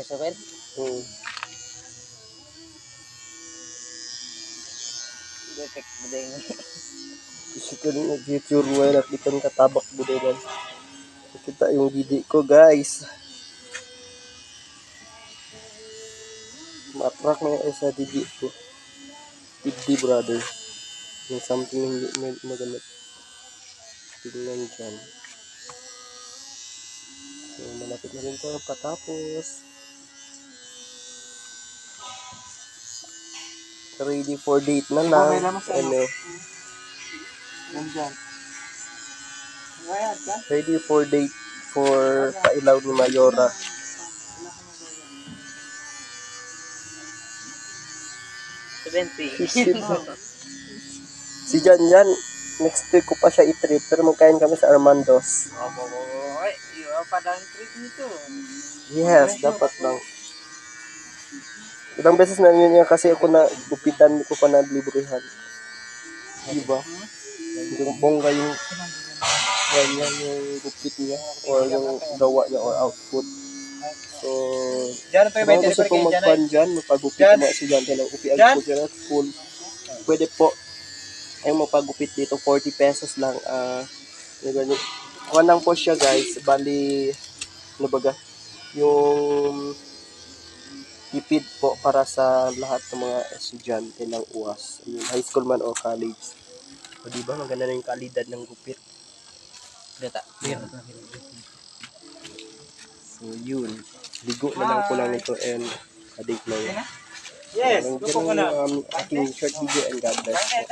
7? Detek budeng. Kasi ko rin nag-future mo yan, nakitan katabak buday man. Nakita yung gidi ko, guys. Ma-attract na yung isa gidi ko. Gidi, brother. Yung something hindi maganda. Tingnan dyan. So, malapit na rin ito patapos. Ready for date na lang. Ano? Nandyan. Ready for date for pailaw ni Mayora. Si Jan yan, next week ko pa siya i-treat, pero magkain kami sa Armando's. Ay, iwa pa dang trip nito. Yes, dapat lang. Ilang beses na niya kasi ako na gupitan ko pa na librihan. Diba? Yung bongga yung ganyan yung gupit niya or yung gawa niya or output. So, kung gusto kong magpan dyan, magpagupit mo si Jan lang. Upiag ko dyan at school. Pwede po ay magpagupit dito, 40 pesos lang. Kuha lang po siya, guys. Bali, ano baga, yung tipid po para sa lahat ng mga estudyante ng UAS. I mean, high school man o college. O diba, maganda na yung kalidad ng gupit. Data. So, yun. Ligo na lang po lang nito and adik na yun. Yes, Hanggang dyan ang aking short video and God bless po.